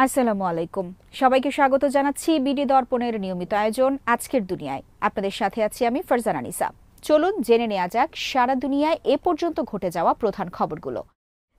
আসসালামু আলাইকুম। সবাইকে স্বাগত জানাচ্ছি বিডি দর্পণের নিয়মিত আয়োজন আজকের দুনিয়ায়। আপনাদের সাথে আছি আমি ফারজানা নিসা। চলুন জেনে নেওয়া যাক সারা দুনিয়ায় এ পর্যন্ত ঘটে যাওয়া প্রধান খবরগুলো।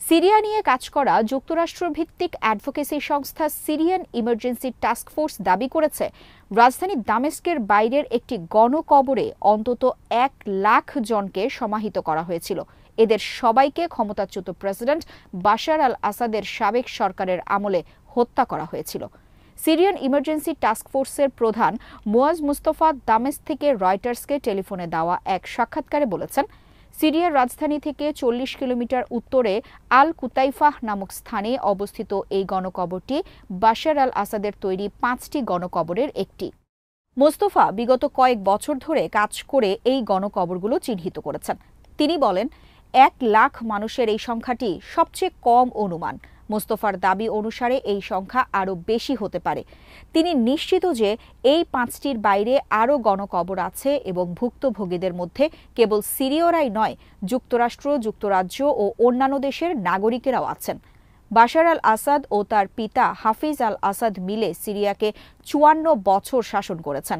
সিরিয়া নিয়ে কাজ করা যুক্তরাষ্ট্র ভিত্তিক অ্যাডভোকেসি সংস্থা সিরিয়ান ইমার্জেন্সি টাস্ক ফোর্স দাবি করেছে, রাজধানী দামেস্কের বাইরের একটি গণকবরে অন্তত 1,00,000 জনকে সমাহিত করা হয়েছিল। এদের সবাইকে ক্ষমতাচ্যুত প্রেসিডেন্ট বাশার আল আসাদের সাবেক সরকারের আমলে হত্যা করা হয়েছিল। সিরিয়ান ইমার্জেন্সি টাস্ক ফোর্সের প্রধান মুয়াজ মুস্তফা দামেস্ক থেকে রয়টার্সকে টেলিফোনে দেওয়া এক সাক্ষাৎকারে বলেছেন, সিরিয়ার রাজধানী থেকে 40 কিলোমিটার উত্তরে আল কুতাইফাহ নামক স্থানে অবস্থিত এই গণকবরটি বাশার আল আসাদের তৈরি 5টি গণকবরের একটি। মোস্তফা বিগত কয়েক বছর ধরে কাজ করে এই গণকবরগুলো চিহ্নিত করেছেন। তিনি বলেন, 1,00,000 মানুষের এই সংখ্যাটি সবচেয়ে কম অনুমান। মোস্তফার দাবি অনুসারে এই সংখ্যা আরও বেশি হতে পারে। তিনি নিশ্চিত যে এই 5টির বাইরে আরও গণকবর আছে এবং ভুক্তভোগীদের মধ্যে কেবল সিরীয়রাই নয়, যুক্তরাষ্ট্র, যুক্তরাজ্য ও অন্যান্য দেশের নাগরিকেরাও আছেন। বাশার আল আসাদ ও তার পিতা হাফিজ আল আসাদ মিলে সিরিয়াকে 54 বছর শাসন করেছেন।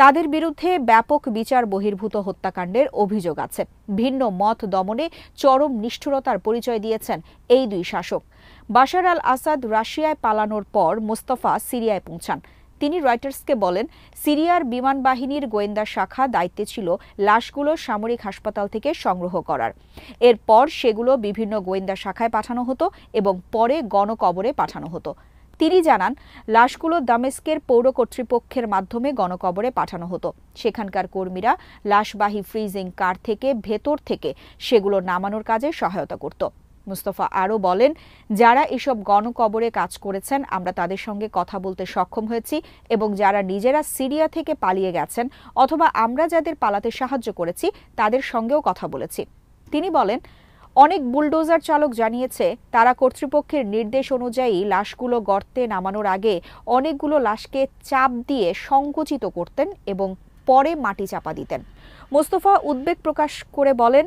তাদের বিরুদ্ধে ব্যাপক বিচার বহির্ভূত হত্যাকাণ্ডের অভিযোগ আছে। ভিন্ন মত দমনে চরম নিষ্ঠুরতার পরিচয় দিয়েছেন এই দুই শাসক। বাশার আল আসাদ রাশিয়ায় পালানোর পর মোস্তফা সিরিয়ায় পৌঁছান। তিনি রয়টার্সকে বলেন, সিরিয়ার বিমান বাহিনীর গোয়েন্দা শাখা দায়িত্বে ছিল লাশগুলো সামরিক হাসপাতাল থেকে সংগ্রহ করার। এরপর সেগুলো বিভিন্ন গোয়েন্দা শাখায় পাঠানো হতো এবং পরে গণকবরে পাঠানো হতো। তিনি জানান, লাশগুলো দামেস্কের পৌর কর্তৃপক্ষের মাধ্যমে গণকবরে পাঠানো হতো। সেখানকার কর্মীরা লাশবাহী ফ্রিজিং কার থেকে ভেতর থেকে সেগুলো নামানোর কাজে সহায়তা করত। মুস্তফা আরও বলেন, যারা এসব গণকবরে কাজ করেছেন আমরা তাদের সঙ্গে কথা বলতে সক্ষম হয়েছি এবং যারা নিজেরা সিরিয়া থেকে পালিয়ে গেছেন অথবা আমরা যাদের পালাতে সাহায্য করেছি তাদের সঙ্গেও কথা বলেছি। তিনি বলেন, অনেক বুলডোজার চালক জানিয়েছে তারা কর্তৃপক্ষের নির্দেশ অনুযায়ী লাশগুলো গর্তে নামানোর আগে অনেকগুলো লাশকে চাপ দিয়ে সংকুচিত করতেন এবং পরে মাটি চাপা দিতেন। মোস্তফা উদ্বেগ প্রকাশ করে বলেন,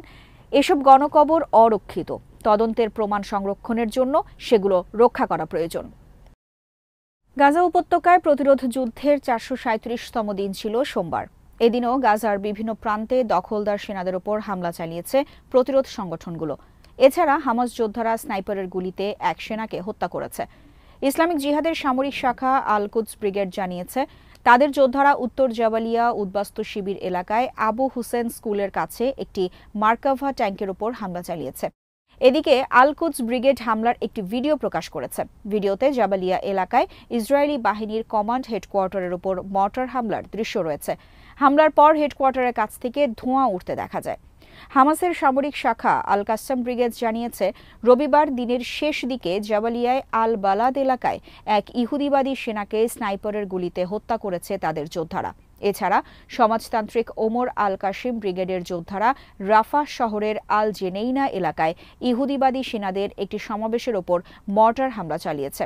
এসব গণকবর অরক্ষিত। তদন্তের প্রমাণ সংরক্ষণের জন্য সেগুলো রক্ষা করা প্রয়োজন। গাজা উপত্যকায় প্রতিরোধ যুদ্ধের 437তম দিন ছিল সোমবার। এদিনও গাজার বিভিন্ন প্রান্তে দখলদার সেনাদের ওপর হামলা চালিয়েছে প্রতিরোধ সংগঠনগুলো। এছাড়া হামাস যোদ্ধারা স্নাইপারের গুলিতে এক সেনাকে হত্যা করেছে। ইসলামিক জিহাদের সামরিক শাখা আল কুদস ব্রিগেড জানিয়েছে, তাদের যোদ্ধারা উত্তর জাবালিয়া উদ্বাস্তু শিবির এলাকায় আবু হুসেন স্কুলের কাছে একটি মার্কাভা ট্যাঙ্কের ওপর হামলা চালিয়েছে। এদিকে আল কুদস ব্রিগেড হামলার একটি ভিডিও প্রকাশ করেছে। ভিডিওতে জাবালিয়া এলাকায় ইসরায়েলি বাহিনীর কমান্ড হেডকোয়ার্টারের উপর মর্টার হামলার দৃশ্য রয়েছে। হামলার পর হেডকোয়ার্টারের কাছ থেকে ধোঁয়া উঠতে দেখা যায়। হামাসের সামরিক শাখা আল কাসসাম ব্রিগেড জানিয়েছে, রবিবার দিনের শেষ দিকে জাবালিয়ায় আল বালাদ এলাকায় এক ইহুদিবাদী সেনাকে স্নাইপারের গুলিতে হত্যা করেছে তাদের যোদ্ধারা। এছাড়া সমাজতান্ত্রিক ওমর আল কাশিম ব্রিগেডের যোদ্ধারা রাফাহ শহরের আল জেনেইনা এলাকায় ইহুদিবাদী সেনাদের একটি সমাবেশের ওপর মর্টার হামলা চালিয়েছে।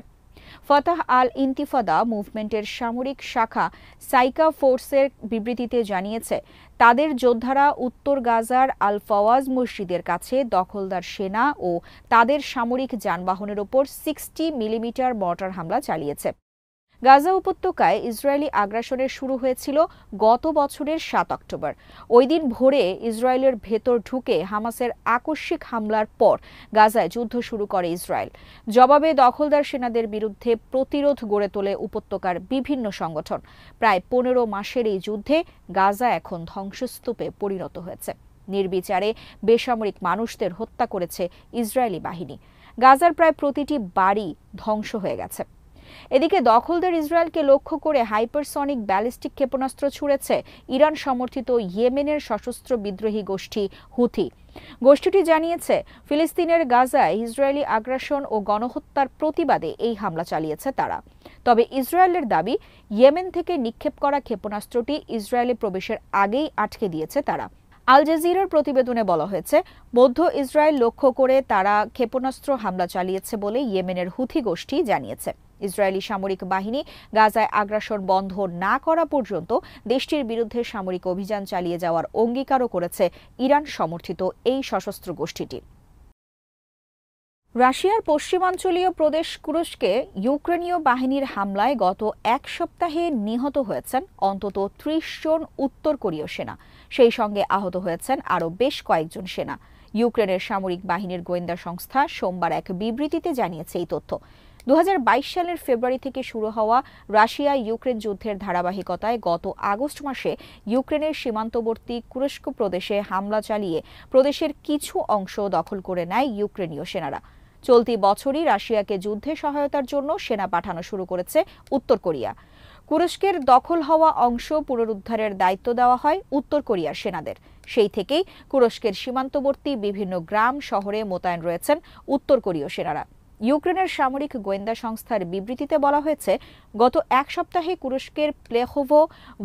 ফাতাহ আল ইন্তিফাদা মুভমেন্টের সামরিক শাখা সাইকা ফোর্সের বিবৃতিতে জানিয়েছে, তাদের যোদ্ধারা উত্তর গাজার আল ফাওয়াজ মসজিদের কাছে দখলদার সেনা ও তাদের সামরিক যানবাহনের ওপর 60 মিলিমিটার মর্টার হামলা চালিয়েছে। গাজা উপত্যকায় ইসরায়েলি আগ্রাসনের শুরু হয়েছিল গত বছরের 7 অক্টোবর। ওই দিন ভোরে ইসরায়েলের ভেতর ঢুকে হামাসের আকস্মিক হামলার পর গাজায় যুদ্ধ শুরু করে ইসরায়েল। জবাবে দখলদার সেনাদের বিরুদ্ধে প্রতিরোধ গড়ে তোলে উপত্যকার বিভিন্ন সংগঠন। প্রায় 15 মাসের এই যুদ্ধে গাজা এখন ধ্বংসস্তূপে পরিণত হয়েছে। নির্বিচারে বেসামরিক মানুষদের হত্যা করেছে ইসরায়েলি বাহিনী। গাজার প্রায় প্রতিটি বাড়ি ধ্বংস হয়ে গেছে। এদিকে দখলদার ইসরায়েলকে লক্ষ্য করে হাইপারসনিক ব্যালিস্টিক ক্ষেপণাস্ত্র ছুড়েছে ইরান সমর্থিত ইয়েমেনের সশস্ত্র বিদ্রোহী গোষ্ঠী হুথি। গোষ্ঠীটি জানিয়েছে, ফিলিস্তিনের গাজায় ইসরায়েলি আগ্রাসন ও গণহত্যার প্রতিবাদে এই হামলা চালিয়েছে তারা। তবে ইসরায়েলের দাবি, ইয়েমেন থেকে নিক্ষেপ করা ক্ষেপণাস্ত্রটি ইসরায়েলে প্রবেশের আগেই আটকে দিয়েছে তারা। আল জাজিরার প্রতিবেদনে বলা হয়েছে, মধ্য ইসরায়েল লক্ষ্য করে তারা ক্ষেপণাস্ত্র হামলা চালিয়েছে বলে ইয়েমেনের হুথি গোষ্ঠী জানিয়েছে। ইসরায়েলি সামরিক বাহিনী গাজায় আগ্রাসন বন্ধ না করা পর্যন্ত দেশটির বিরুদ্ধে সামরিক অভিযান চালিয়ে যাওয়ার অঙ্গীকারও করেছে ইরান সমর্থিত এই সশস্ত্র গোষ্ঠীটি। রাশিয়ার পশ্চিমাঞ্চলীয় প্রদেশ কুরস্কে ইউক্রেনীয় বাহিনীর হামলায় গত এক সপ্তাহে নিহত হয়েছেন অন্তত ৩০ জন উত্তর কোরীয় সেনা। সেই সঙ্গে আহত হয়েছেন আরও বেশ কয়েকজন সেনা। ইউক্রেনের সামরিক বাহিনীর গোয়েন্দা সংস্থা সোমবার এক বিবৃতিতে জানিয়েছে এই তথ্য। ২০২২ সালের ফেব্রুয়ারি থেকে শুরু হওয়া রাশিয়া ইউক্রেন যুদ্ধের ধারাবাহিকতায় গত আগস্ট মাসে ইউক্রেনের সীমান্তবর্তী কুরস্ক প্রদেশে হামলা চালিয়ে প্রদেশের কিছু অংশ দখল করে নেয় ইউক্রেনীয় সেনারা। চলতি বছরই রাশিয়াকে যুদ্ধে সহায়তার জন্য সেনা পাঠানো শুরু করেছে উত্তর কোরিয়া। কুরস্কের দখল হওয়া অংশ পুনরুদ্ধারের দায়িত্ব দেওয়া হয় উত্তর কোরিয়ার সেনাদের। সেই থেকেই কুরস্কের সীমান্তবর্তী বিভিন্ন গ্রাম শহরে মোতায়েন রয়েছেন উত্তর কোরীয় সেনারা। ইউক্রেনের সামরিক গোয়েন্দা সংস্থার বিবৃতিতে বলা হয়েছে, গত এক সপ্তাহে কুরস্কের প্লেখোভো,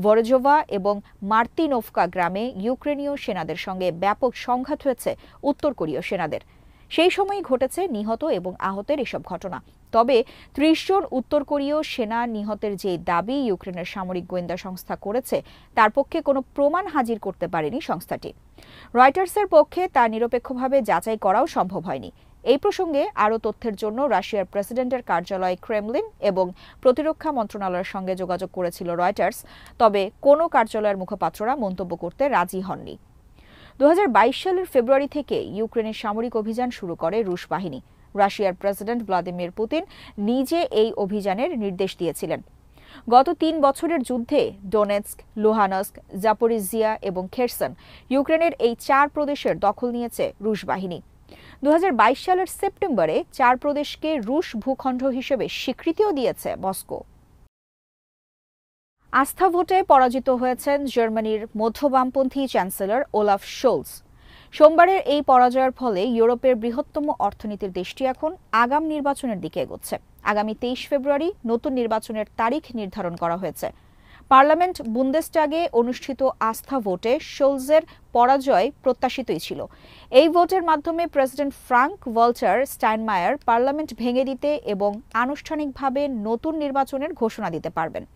ভরজোভা এবং মার্তিনোভকা গ্রামে ইউক্রেনীয় সেনাদের সঙ্গে ব্যাপক সংঘাত হয়েছে উত্তর কোরীয় সেনাদের। সেই সময়ই ঘটেছে নিহত এবং আহতের এসব ঘটনা। তবে ৩০ জন উত্তর কোরীয় সেনা নিহতের যে দাবি ইউক্রেনের সামরিক গোয়েন্দা সংস্থা করেছে, তার পক্ষে কোনো প্রমাণ হাজির করতে পারেনি সংস্থাটি। রয়টার্সের পক্ষে তা নিরপেক্ষভাবে যাচাই করাও সম্ভব হয়নি। এই প্রসঙ্গে আরও তথ্যের জন্য রাশিয়ার প্রেসিডেন্টের কার্যালয় ক্রেমলিন এবং প্রতিরক্ষা মন্ত্রণালয়ের সঙ্গে যোগাযোগ করেছিল রয়টার্স, তবে কোনো কার্যালয়ের মুখপাত্ররা মন্তব্য করতে রাজি হননি। ২০২২ সালের ফেব্রুয়ারি থেকে ইউক্রেনের সামরিক অভিযান শুরু করে রুশ বাহিনী। রাশিয়ার প্রেসিডেন্ট ভ্লাদিমির পুতিন নিজে এই অভিযানের নির্দেশ দিয়েছিলেন। গত ৩ বছরের যুদ্ধে ডোনেৎস্ক, লুহানস্ক, জাপোরিজিয়া এবং খেরসন ইউক্রেনের এই ৪ প্রদেশের দখল নিয়েছে রুশ বাহিনী। ২০২২ সালের সেপ্টেম্বরে ৪ প্রদেশকে রুশ ভূখণ্ড হিসেবে স্বীকৃতিও দিয়েছে মস্কো। আস্থা ভোটে পরাজিত হয়েছেন জার্মানির মধ্যবামপন্থী চ্যান্সেলর ওলাফ শোলস। সোমবারের এই পরাজয়ের ফলে ইউরোপের বৃহত্তম অর্থনীতির দেশটি এখন আগাম নির্বাচনের দিকে এগোচ্ছে। আগামী ২৩ ফেব্রুয়ারি নতুন নির্বাচনের তারিখ নির্ধারণ করা হয়েছে। পার্লামেন্ট বুন্দেসটাগে অনুষ্ঠিত আস্থা ভোটে শোলজের পরাজয় প্রত্যাশিতই ছিল। এই ভোটের মাধ্যমে প্রেসিডেন্ট ফ্রাঙ্ক ওয়াল্টার স্টাইনমায়ার পার্লামেন্ট ভেঙে দিতে এবং আনুষ্ঠানিকভাবে নতুন নির্বাচনের ঘোষণা দিতে পারবেন।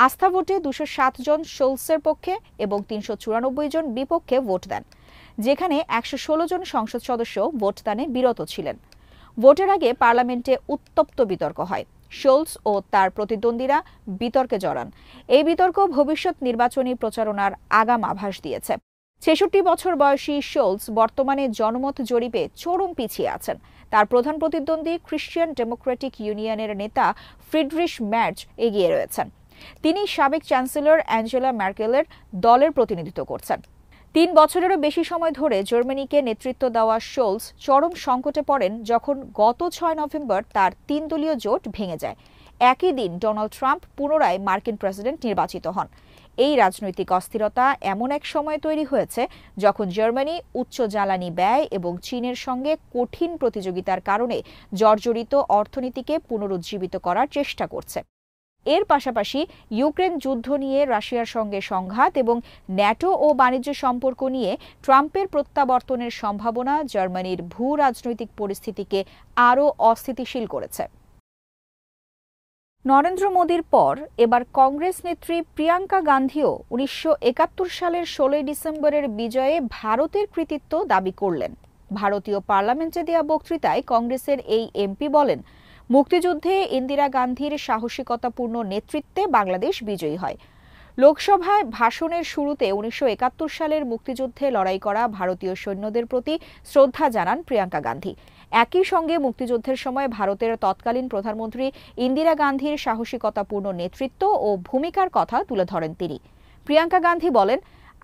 আস্থা ভোটে ২০৭ জন শোলসের পক্ষে এবং ৩৯৪ জন বিপক্ষে ভোট দেন, যেখানে ১১৬ জন সংসদ সদস্য ভোটদানে বিরত ছিলেন। ভোটের আগে পার্লামেন্টে উত্তপ্ত বিতর্ক হয়। শোলস ও তার প্রতিদ্বন্দ্বীরা বিতর্কে জড়ান। এই বিতর্ক ভবিষ্যৎ নির্বাচনী প্রচারণার আগাম আভাস দিয়েছে। ৬৬ বছর বয়সী শোলস বর্তমানে জনমত জরিপে চরম পিছিয়ে আছেন। তার প্রধান প্রতিদ্বন্দ্বী খ্রিস্টিয়ান ডেমোক্রেটিক ইউনিয়নের নেতা ফ্রিডরিশ ম্যার্জ এগিয়ে রয়েছেন। তিনি সাবেক চ্যান্সেলর অ্যাঞ্জেলা ম্যার্কেলের দলের প্রতিনিধিত্ব করছেন। ৩ বছরেরও বেশি সময় ধরে জার্মানিকে নেতৃত্ব দেওয়া শোলস চরম সংকটে পড়েন যখন গত ৬ নভেম্বর তার ৩ দলীয় জোট ভেঙে যায়। একই দিন ডোনাল্ড ট্রাম্প পুনরায় মার্কিন প্রেসিডেন্ট নির্বাচিত হন। এই রাজনৈতিক অস্থিরতা এমন এক সময় তৈরি হয়েছে যখন জার্মানি উচ্চ জ্বালানি ব্যয় এবং চীনের সঙ্গে কঠিন প্রতিযোগিতার কারণে জর্জরিত অর্থনীতিকে পুনরুজ্জীবিত করার চেষ্টা করছে। এর পাশাপাশি ইউক্রেন যুদ্ধ নিয়ে রাশিয়ার সঙ্গে সংঘাত এবং ন্যাটো ও বাণিজ্য সম্পর্ক নিয়ে ট্রাম্পের প্রত্যাবর্তনের সম্ভাবনা জার্মানির ভূ রাজনৈতিক পরিস্থিতিকে আরও অস্থিতিশীল করেছে। নরেন্দ্র মোদীর পর এবার কংগ্রেস নেত্রী প্রিয়াঙ্কা গান্ধীও ১৯৭১ সালের ১৬ ডিসেম্বরের বিজয়ে ভারতের কৃতিত্ব দাবি করলেন। ভারতীয় পার্লামেন্টে দেয়া বক্তৃতায় কংগ্রেসের এই এমপি বলেন, মুক্তিযুদ্ধে ইন্দিরা গান্ধীর সাহসিকতাপূর্ণ নেতৃত্বে বাংলাদেশ বিজয়ী হয়। লোকসভায় ভাষণের শুরুতে ১৯৭১ সালের মুক্তিযুদ্ধে লড়াই করা ভারতীয় সৈন্যদের প্রতি শ্রদ্ধা জানান প্রিয়াঙ্কা গান্ধী। একই সঙ্গে মুক্তিযুদ্ধের সময় ভারতের তৎকালীন প্রধানমন্ত্রী ইন্দিরা গান্ধীর সাহসিকতাপূর্ণ নেতৃত্ব ও ভূমিকার কথা তুলে ধরেন তিনি। প্রিয়াঙ্কা গান্ধী বলেন,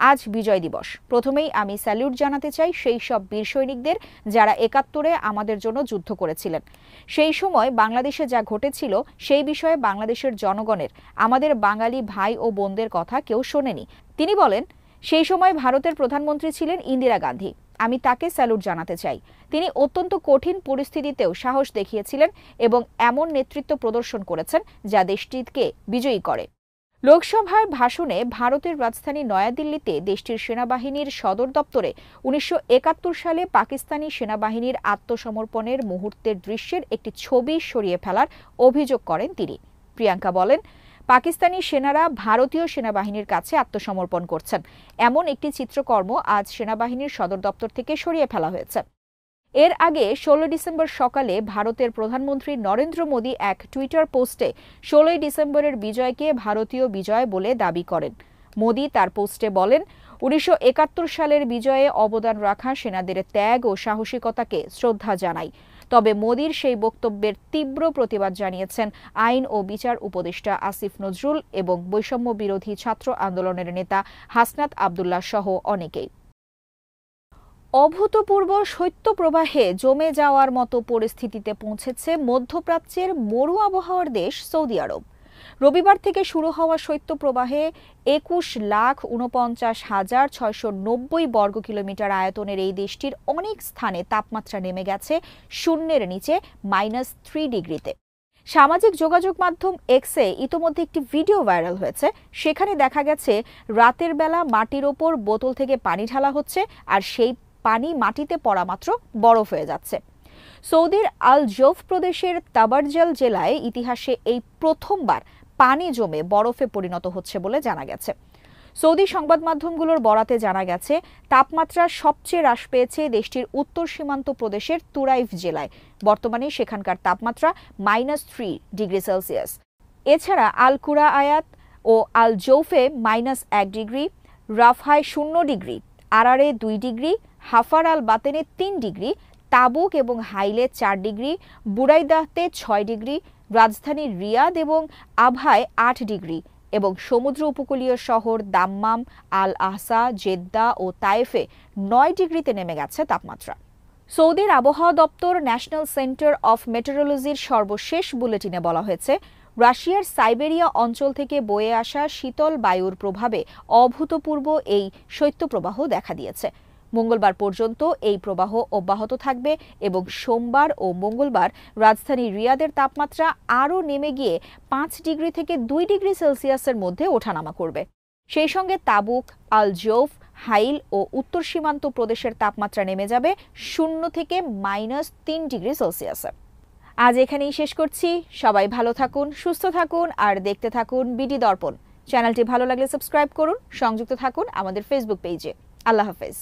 আজ বিজয় দিবস। প্রথমেই আমি স্যালিউট জানাতে চাই সেই সব বীর সৈনিকদের যারা ৭১-এ আমাদের জন্য যুদ্ধ করেছিলেন। সেই সময় বাংলাদেশে যা ঘটেছিল সেই বিষয়ে বাংলাদেশের জনগণের, আমাদের বাঙালি ভাই ও বোনদের কথা কেউ শোনেনি। তিনি বলেন, সেই সময় ভারতের প্রধানমন্ত্রী ছিলেন ইন্দিরা গান্ধী। আমি তাকে স্যালুট জানাতে চাই। তিনি অত্যন্ত কঠিন পরিস্থিতিতেও সাহস দেখিয়েছিলেন এবং এমন নেতৃত্ব প্রদর্শন করেছেন যা দেশটিকে বিজয়ী করে। লোকসভার ভাষণে ভারতের রাজধানী নয়াদিল্লিতে দেশটির সেনাবাহিনীর সদর দপ্তরে ১৯৭১ সালে পাকিস্তানি সেনাবাহিনীর আত্মসমর্পণের মুহূর্তের দৃশ্যের একটি ছবি সরিয়ে ফেলার অভিযোগ করেন তিনি। প্রিয়াঙ্কা বলেন, পাকিস্তানি সেনারা ভারতীয় সেনাবাহিনীর কাছে আত্মসমর্পণ করছেন, এমন একটি চিত্রকর্ম আজ সেনাবাহিনীর সদর দপ্তর থেকে সরিয়ে ফেলা হয়েছে। এর আগে 16 ডিসেম্বর সকালে ভারতের প্রধানমন্ত্রী নরেন্দ্র মোদী এক টুইটার পোস্টে 16 ডিসেম্বরের বিজয়কে ভারতীয় বিজয় বলে দাবি করেন। মোদী তার পোস্টে বলেন, 1971 সালের বিজয়ে অবদান রাখা সেনাদের ত্যাগ ও সাহসিকতাকে শ্রদ্ধা জানাই। তবে মোদীর সেই বক্তব্যের তীব্র প্রতিবাদ জানিয়েছেন আইন ও বিচার উপদেষ্টা আসিফ নজরুল এবং বৈষম্য বিরোধী ছাত্র আন্দোলনের নেতা হাসনাত আব্দুল্লাহ সহ অনেকেই। অভূতপূর্ব শৈত্যপ্রবাহে জমে যাওয়ার মতো পরিস্থিতিতে পৌঁছেছে মধ্যপ্রাচ্যের মরু আবহাওয়ার দেশ সৌদি আরব। রবিবার থেকে শুরু হওয়া শৈত্যপ্রবাহে 21,49,690 বর্গ কিলোমিটার আয়তনের এই দেশটির অনেক স্থানে তাপমাত্রা নেমে গেছে শূন্যের নিচে -3 ডিগ্রিতে। সামাজিক যোগাযোগ মাধ্যম এক্সে ইতোমধ্যে একটি ভিডিও ভাইরাল হয়েছে। সেখানে দেখা গেছে রাতের বেলা মাটির ওপর বোতল থেকে পানি ঢালা হচ্ছে, আর সেই পানি মাটিতে পড়া মাত্র বরফ হয়ে যাচ্ছে। সৌদির আল জৌফ প্রদেশের তাবারজাল জেলায় ইতিহাসে এই প্রথমবার পানি জমে বরফে পরিণত হচ্ছে বলে জানা গেছে। সৌদি সংবাদ মাধ্যমগুলোর বরাতে জানা গেছে, তাপমাত্রা সবচেয়ে হ্রাস পেয়েছে দেশটির উত্তর সীমান্ত প্রদেশের তুরাইফ জেলায়। বর্তমানে সেখানকার তাপমাত্রা -3 ডিগ্রি সেলসিয়াস। এছাড়া আল কুরা আয়াত ও আল জৌফে -1 ডিগ্রি, রাফহায় 0 ডিগ্রি, আরারে 2 ডিগ্রি, হাফার আল বাতেনে 3 ডিগ্রি, তাবুক এবং হাইলে 4 ডিগ্রি, বুরাইদাতে 6 ডিগ্রি, রাজধানী রিয়াদ এবং আবহায় 8 ডিগ্রি এবং সমুদ্র উপকূলীয় শহর দাম্মাম, আল আহসা, জেদ্দা ও তায়েফে 9 ডিগ্রিতে নেমে গেছে তাপমাত্রা। সৌদির আবহাওয়া দপ্তর ন্যাশনাল সেন্টার অফ মেটেরোলজির সর্বশেষ বুলেটিনে বলা হয়েছে, রাশিয়ার সাইবেরিয়া অঞ্চল থেকে বয়ে আসা শীতল বায়ুর প্রভাবে অভূতপূর্ব এই শৈত্যপ্রবাহ দেখা দিয়েছে। মঙ্গলবার পর্যন্ত এই প্রবাহ অব্যাহত থাকবে এবং সোমবার ও মঙ্গলবার রাজধানী রিয়াদের তাপমাত্রা আরও নেমে গিয়ে 5 ডিগ্রি থেকে 2 ডিগ্রি সেলসিয়াসের মধ্যে ওঠানামা করবে। সেই সঙ্গে তাবুক, আল জৌফ, হাইল ও উত্তর সীমান্ত প্রদেশের তাপমাত্রা নেমে যাবে 0 থেকে -3 ডিগ্রি সেলসিয়াসে। আজ এখানেই শেষ করছি। সবাই ভালো থাকুন, সুস্থ থাকুন আর দেখতে থাকুন বিডি দর্পণ। চ্যানেলটি ভালো লাগলে সাবস্ক্রাইব করুন, সংযুক্ত থাকুন আমাদের ফেসবুক পেজে। আল্লাহ হাফেজ।